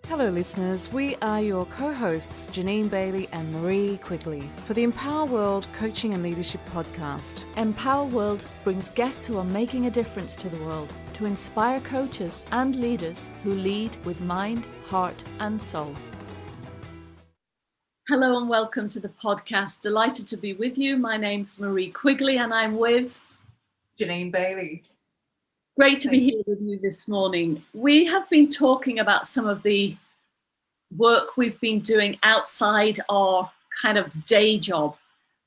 Hello listeners, we are your co-hosts Jeanine Bailey and Marie Quigley for the Empower World Coaching and Leadership Podcast. Empower World brings guests who are making a difference to the world to inspire coaches and leaders who lead with mind, heart and soul. Hello and welcome to the podcast. Delighted to be with you. My name's Marie Quigley and I'm with Jeanine Bailey. Great to be here with you this morning. We have been talking about some of the work we've been doing outside our kind of day job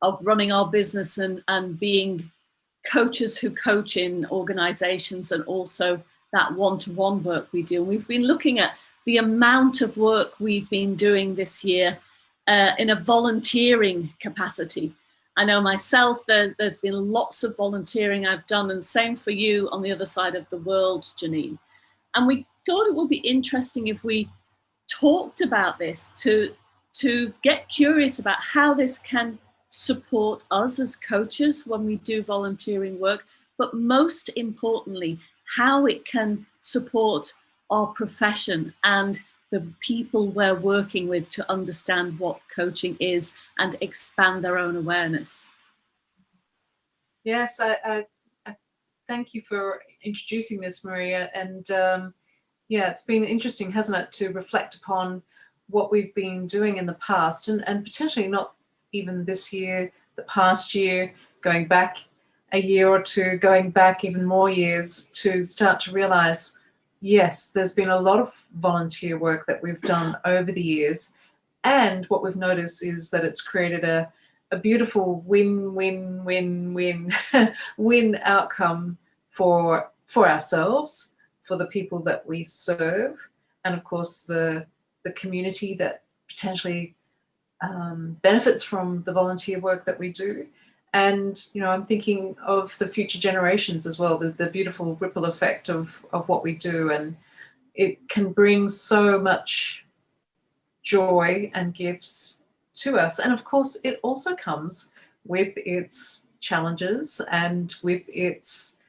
of running our business and being coaches who coach in organizations, and also that one-to-one work we do. And we've been looking at the amount of work we've been doing this year in a volunteering capacity. I know myself, there's been lots of volunteering I've done, and same for you on the other side of the world, Jeanine. And we thought it would be interesting if we talked about this to get curious about how this can support us as coaches when we do volunteering work, but most importantly, how it can support our profession and the people we're working with to understand what coaching is and expand their own awareness. Yes, I thank you for introducing this, Maria. And it's been interesting, hasn't it, to reflect upon what we've been doing in the past and potentially not even this year, the past year, going back a year or two, going back even more years, to start to realize, yes, there's been a lot of volunteer work that we've done over the years. And what we've noticed is that it's created a beautiful win-win-win-win win outcome for ourselves, for the people that we serve, and of course the community that potentially benefits from the volunteer work that we do. And, you know, I'm thinking of the future generations as well, the beautiful ripple effect of what we do. And it can bring so much joy and gifts to us. And of course, it also comes with its challenges and with its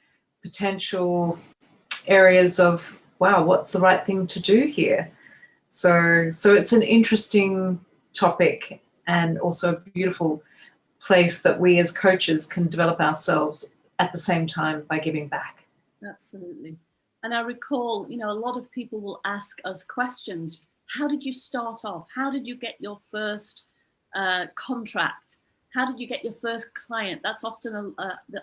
potential areas of, wow, what's the right thing to do here? So it's an interesting topic and also a beautiful place that we as coaches can develop ourselves at the same time by giving back. Absolutely. And I recall, you know, a lot of people will ask us questions. How did you start off? How did you get your first contract? How did you get your first client? That's often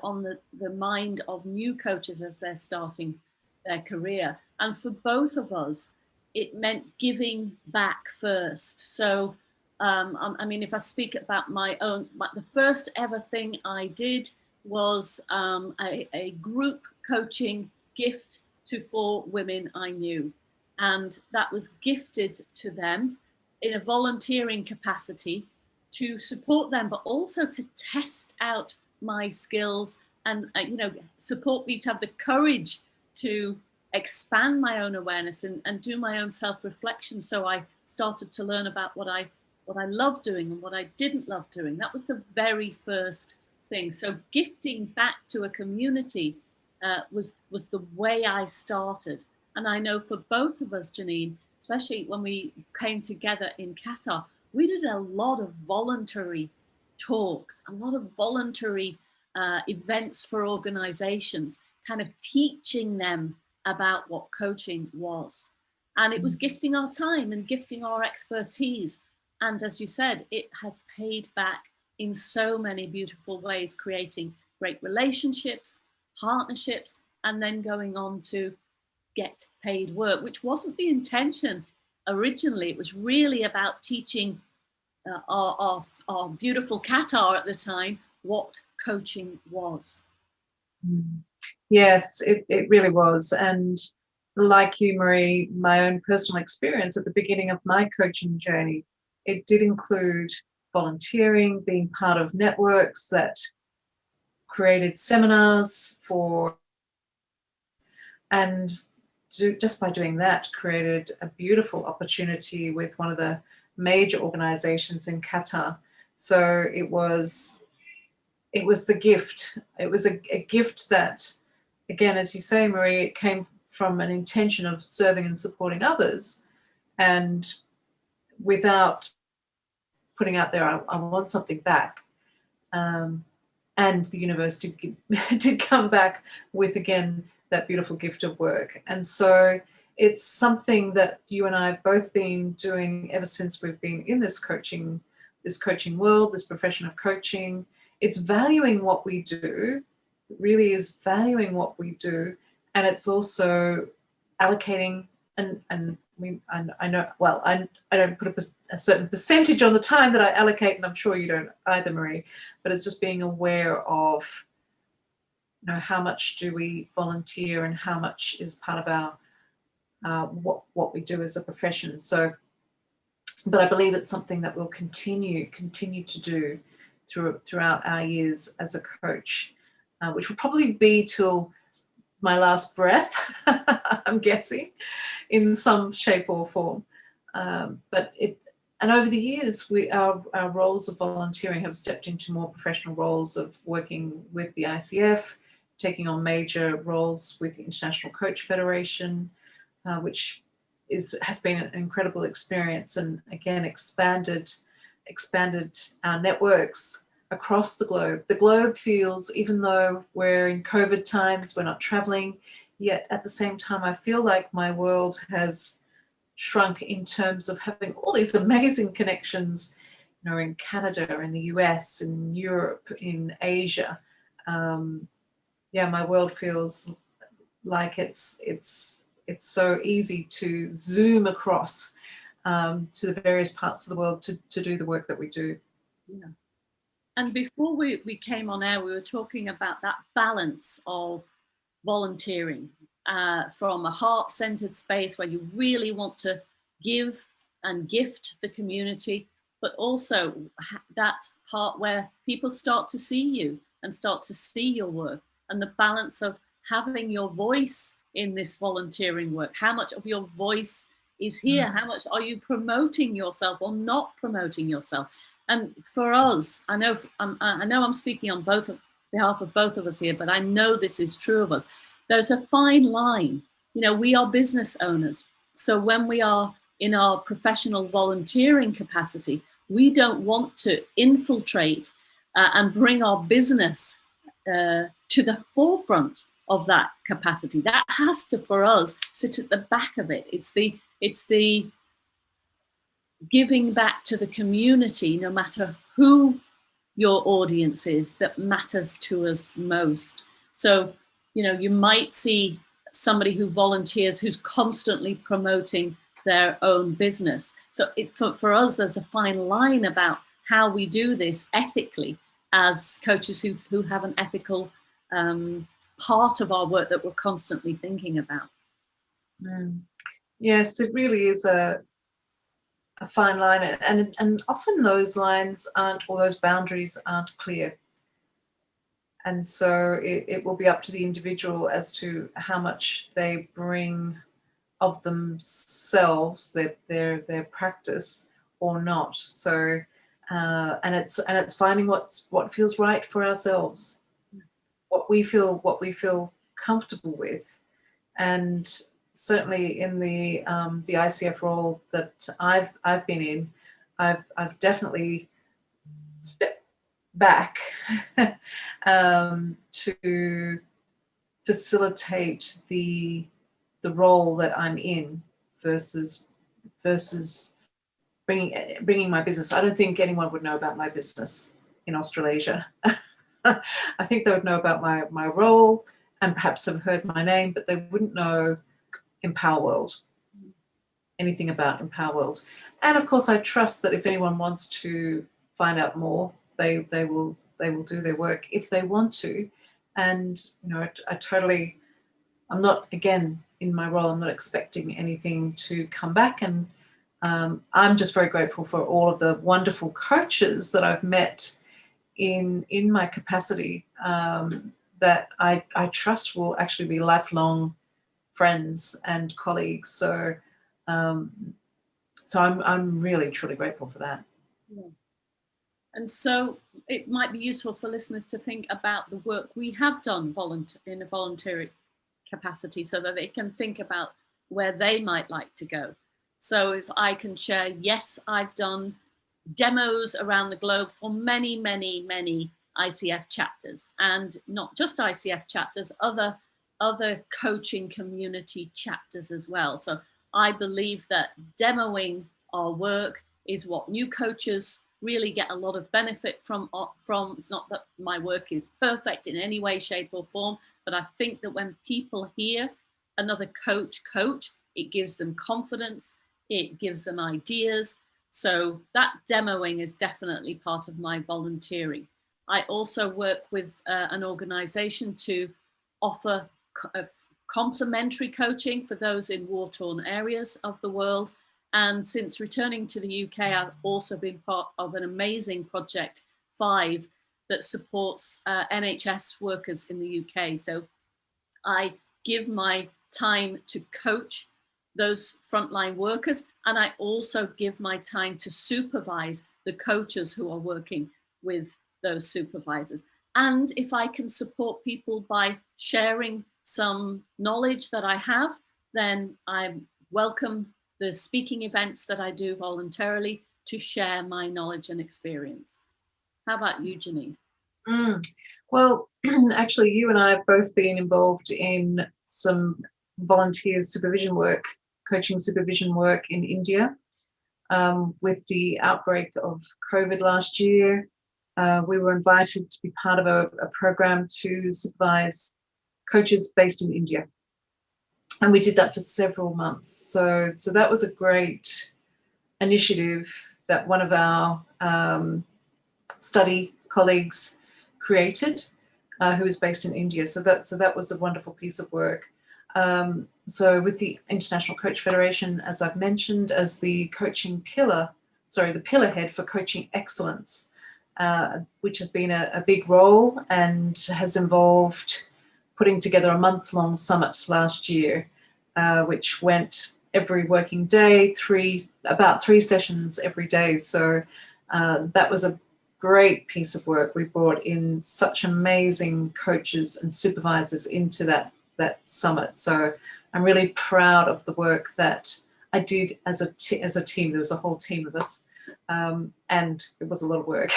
on the mind of new coaches as they're starting their career. And for both of us, it meant giving back first. So I mean, if I speak about the first ever thing I did was a group coaching gift to 4 women I knew. And that was gifted to them in a volunteering capacity to support them, but also to test out my skills and, support me to have the courage to expand my own awareness and do my own self-reflection. So I started to learn about what I loved doing and what I didn't love doing. That was the very first thing. So gifting back to a community was the way I started. And I know for both of us, Jeanine, especially when we came together in Qatar, we did a lot of voluntary talks, a lot of voluntary events for organizations, kind of teaching them about what coaching was. And it was gifting our time and gifting our expertise. And as you said, it has paid back in so many beautiful ways, creating great relationships, partnerships, and then going on to get paid work, which wasn't the intention originally. It was really about teaching our beautiful Qatar at the time what coaching was. Yes, it really was. And like you, Marie, my own personal experience at the beginning of my coaching journey, it did include volunteering, being part of networks that created seminars and just by doing that, created a beautiful opportunity with one of the major organizations in Qatar. So it was the gift. It was a gift that, again, as you say, Marie, it came from an intention of serving and supporting others. and without putting out there, I want something back. And the universe did come back with, again, that beautiful gift of work. And so it's something that you and I have both been doing ever since we've been in this coaching world, this profession of coaching. It's valuing what we do. It really is valuing what we do. And it's also allocating, and I know, well, I don't put a certain percentage on the time that I allocate, and I'm sure you don't either, Marie, but it's just being aware of, you know, how much do we volunteer and how much is part of our what we do as a profession. So, but I believe it's something that we'll continue to do throughout our years as a coach, which will probably be till my last breath, I'm guessing, in some shape or form. And over the years, our roles of volunteering have stepped into more professional roles of working with the ICF, taking on major roles with the International Coach Federation, which has been an incredible experience, and again expanded our networks across the globe. The globe feels, even though we're in COVID times, we're not traveling, yet at the same time I feel like my world has shrunk in terms of having all these amazing connections, you know, in Canada, in the US, in Europe, in Asia. Yeah, my world feels like it's so easy to zoom across to the various parts of the world to do the work that we do. Yeah. And before we came on air, we were talking about that balance of volunteering from a heart-centered space where you really want to give and gift the community, but also that part where people start to see you and start to see your work, and the balance of having your voice in this volunteering work. How much of your voice is here? How much are you promoting yourself or not promoting yourself? And for us, I know I'm speaking on behalf of both of us here, but I know this is true of us. There's a fine line. You know, we are business owners. So when we are in our professional volunteering capacity, we don't want to infiltrate and bring our business to the forefront of that capacity. That has to, for us, sit at the back of it. It's the giving back to the community, no matter who your audience is, that matters to us most. So, you know, you might see somebody who volunteers who's constantly promoting their own business. So for us, there's a fine line about how we do this ethically as coaches who have an ethical part of our work that we're constantly thinking about. Yes, it really is a fine line, and often those lines aren't, or those boundaries aren't clear. And so it will be up to the individual as to how much they bring of themselves, their practice, or not. So and it's finding what feels right for ourselves, what we feel comfortable with. And certainly in the ICF role that I've been in, I've definitely stepped back to facilitate the role that I'm in versus bringing my business. I don't think anyone would know about my business in Australasia. I think they would know about my role and perhaps have heard my name, but they wouldn't know Empower World, anything about Empower World. And of course, I trust that if anyone wants to find out more, they will do their work if they want to. And you know, I'm not, again, in my role, I'm not expecting anything to come back. And I'm just very grateful for all of the wonderful coaches that I've met in my capacity, that I trust will actually be lifelong friends and colleagues. So I'm really truly grateful for that. Yeah. And so it might be useful for listeners to think about the work we have done in a voluntary capacity, so that they can think about where they might like to go. So if I can share, yes, I've done demos around the globe for many, many, many ICF chapters, and not just ICF chapters, other coaching community chapters as well. So I believe that demoing our work is what new coaches really get a lot of benefit from. It's not that my work is perfect in any way, shape or form, but I think that when people hear another coach, it gives them confidence, it gives them ideas. So that demoing is definitely part of my volunteering. I also work with an organization to offer complementary coaching for those in war-torn areas of the world. And since returning to the UK, I've also been part of an amazing project, 5, that supports NHS workers in the UK. So I give my time to coach those frontline workers, and I also give my time to supervise the coaches who are working with those supervisors. And if I can support people by sharing some knowledge that I have, then I welcome the speaking events that I do voluntarily to share my knowledge and experience. How about you, Jeanine? Well, actually, you and I have both been involved in some volunteer supervision work, coaching supervision work in India. With the outbreak of COVID last year, we were invited to be part of a program to supervise coaches based in India. And we did that for several months. So that was a great initiative that one of our study colleagues created, who is based in India. So that was a wonderful piece of work. So with the International Coach Federation, as I've mentioned, as the the pillar head for coaching excellence, which has been a big role and has involved putting together a month-long summit last year, which went every working day, about 3 sessions every day. So that was a great piece of work. We brought in such amazing coaches and supervisors into that summit. So I'm really proud of the work that I did as a team. There was a whole team of us, and it was a lot of work.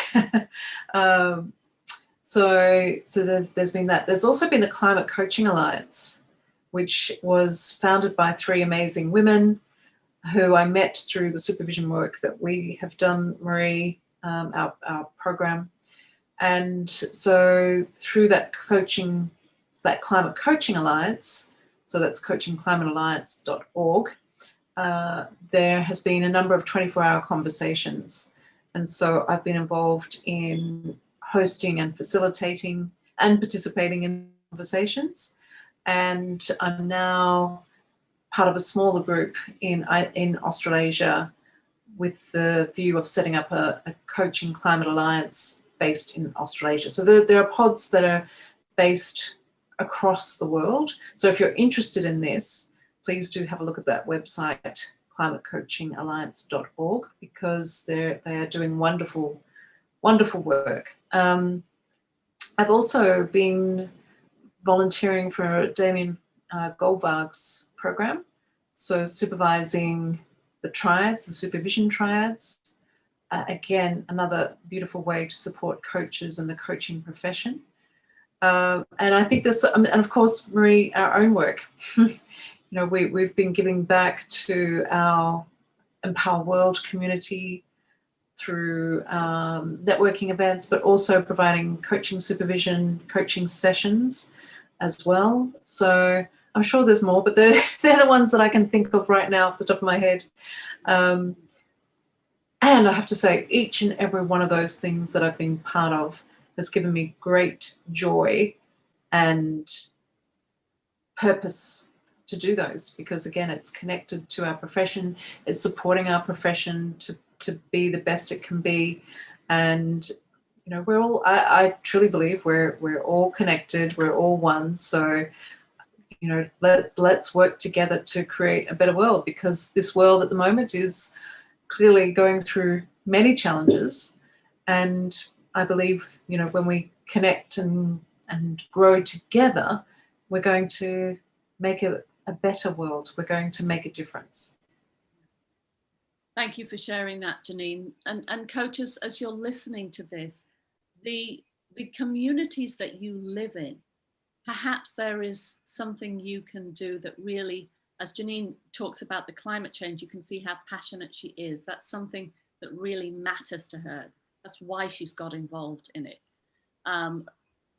So there's been that. There's also been the Climate Coaching Alliance, which was founded by 3 amazing women who I met through the supervision work that we have done, Marie, our program. And so through that Climate Coaching Alliance, so that's coachingclimatealliance.org, there has been a number of 24-hour conversations. And so I've been involved in hosting and facilitating and participating in conversations. And I'm now part of a smaller group in Australasia with the view of setting up a coaching climate alliance based in Australasia. So there are pods that are based across the world. So if you're interested in this, please do have a look at that website, climatecoachingalliance.org, because they are doing wonderful, wonderful work. I've also been volunteering for Damien Goldbach's program, so supervising the triads, the supervision triads. Again, another beautiful way to support coaches and the coaching profession. And I think this, and of course, Marie, our own work. You know, we've been giving back to our Empower World community through networking events, but also providing coaching supervision, coaching sessions as well. So I'm sure there's more, but they're the ones that I can think of right now off the top of my head. And I have to say, each and every one of those things that I've been part of has given me great joy and purpose to do those, because again, it's connected to our profession, it's supporting our profession to be the best it can be. And you know, we're all, I truly believe we're all connected, we're all one. So you know, let's work together to create a better world, because this world at the moment is clearly going through many challenges. And I believe, you know, when we connect and grow together, we're going to make a better world. We're going to make a difference. Thank you for sharing that, Jeanine. And coaches, as you're listening to this, the communities that you live in, perhaps there is something you can do that really, as Jeanine talks about the climate change, you can see how passionate she is. That's something that really matters to her. That's why she's got involved in it. Um,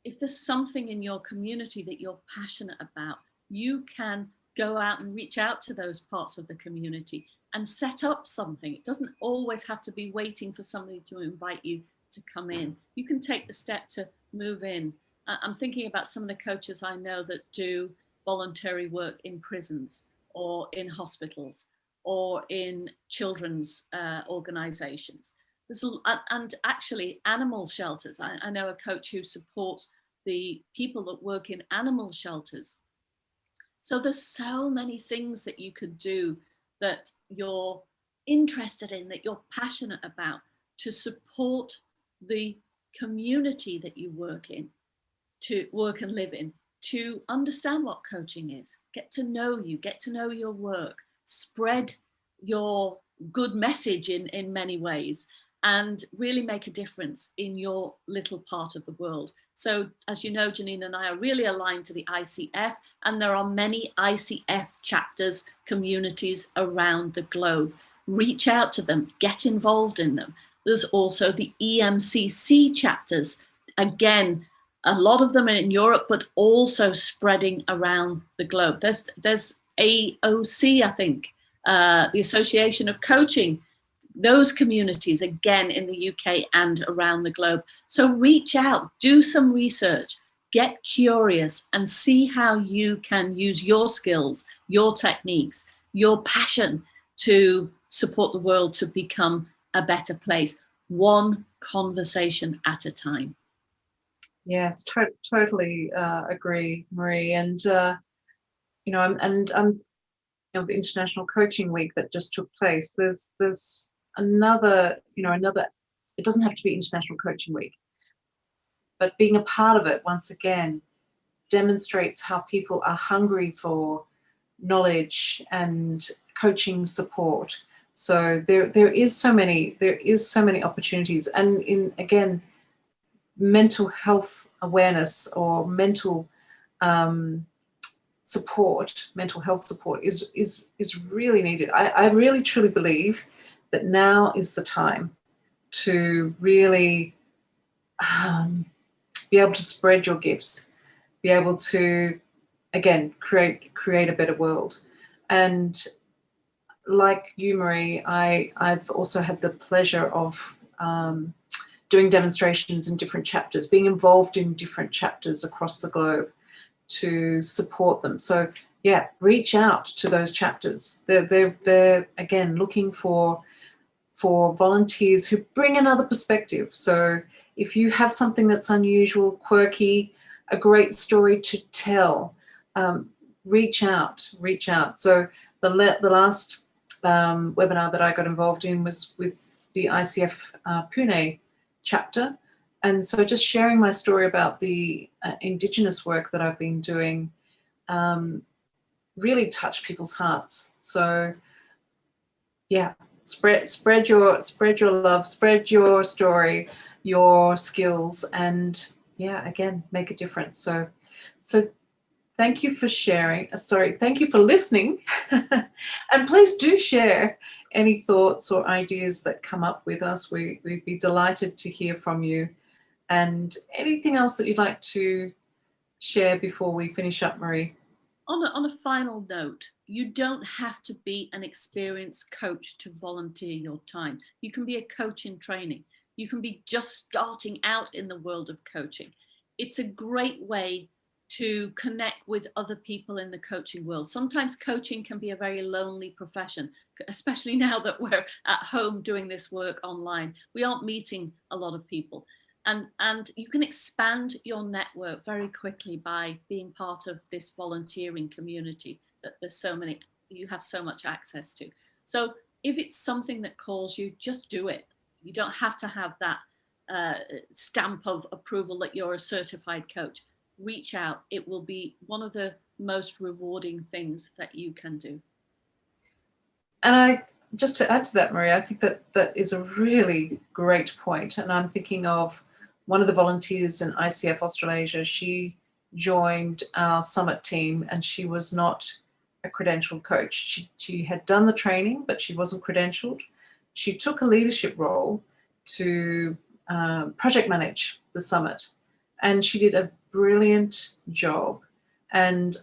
if there's something in your community that you're passionate about, you can go out and reach out to those parts of the community and set up something. It doesn't always have to be waiting for somebody to invite you to come in. You can take the step to move in. I'm thinking about some of the coaches I know that do voluntary work in prisons or in hospitals or in children's organizations. And actually animal shelters. I know a coach who supports the people that work in animal shelters. So there's so many things that you could do that you're interested in, that you're passionate about, to support the community that you work in, to work and live in, to understand what coaching is, get to know you, get to know your work, spread your good message in many ways, and really make a difference in your little part of the world. So as you know, Jeanine and I are really aligned to the ICF, and there are many ICF chapters, communities around the globe. Reach out to them, get involved in them. There's also the EMCC chapters, again, a lot of them are in Europe, but also spreading around the globe. There's AOC, I think, the Association of Coaching, those communities, again, in the UK and around the globe. So reach out, do some research, get curious, and see how you can use your skills, your techniques, your passion to support the world to become a better place, one conversation at a time. Yes, totally agree, Marie. And you know, I'm of International Coaching Week that just took place. There's another, another. It doesn't have to be International Coaching Week, but being a part of it once again demonstrates how people are hungry for knowledge and coaching support. So there is so many opportunities, and in again, mental health awareness or mental support, mental health support is really needed. I really truly believe that now is the time to really be able to spread your gifts, be able to again create a better world. And like you, Marie, I've also had the pleasure of doing demonstrations in different chapters, being involved in different chapters across the globe to support them. So yeah, reach out to those chapters. They're again looking for volunteers who bring another perspective. So if you have something that's unusual, quirky, a great story to tell, reach out. So the last webinar that I got involved in was with the ICF Pune chapter. And so just sharing my story about the Indigenous work that I've been doing really touched people's hearts. So yeah, spread your love, spread your story, your skills, and yeah, again, make a difference. So thank you for sharing. Thank you for listening. And please do share any thoughts or ideas that come up with us. We'd be delighted to hear from you. And anything else that you'd like to share before we finish up, Marie? On a final note, you don't have to be an experienced coach to volunteer your time. You can be a coach in training. You can be just starting out in the world of coaching. It's a great way to connect with other people in the coaching world. Sometimes coaching can be a very lonely profession, especially now that we're at home doing this work online. We aren't meeting a lot of people. And you can expand your network very quickly by being part of this volunteering community that there's so many, you have so much access to. So if it's something that calls you, just do it. You don't have to have that stamp of approval that you're a certified coach. Reach out. It will be one of the most rewarding things that you can do. And just to add to that, Maria, I think that is a really great point. And I'm thinking of one of the volunteers in ICF Australasia. She joined our summit team, and she was not a credentialed coach. She had done the training, but she wasn't credentialed. She took a leadership role to project manage the summit, and she did a brilliant job. And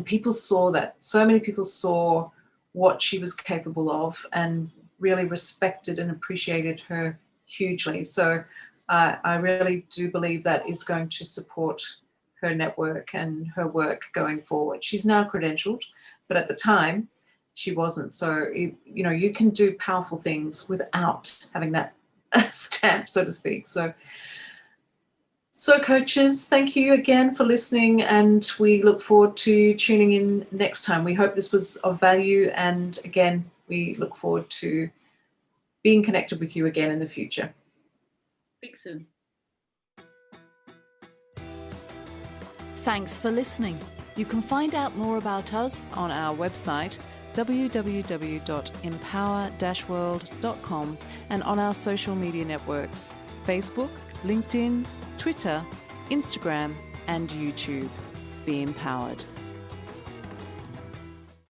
people saw that. So many people saw what she was capable of and really respected and appreciated her hugely. So I really do believe that is going to support her network and her work going forward. She's now credentialed, but at the time she wasn't. So, you can do powerful things without having that stamp, so to speak. So coaches, thank you again for listening, and we look forward to tuning in next time. We hope this was of value, and again, we look forward to being connected with you again in the future. Speak soon. Thanks for listening. You can find out more about us on our website www.empower-world.com and on our social media networks: Facebook, LinkedIn, Twitter, Instagram, and YouTube. Be empowered.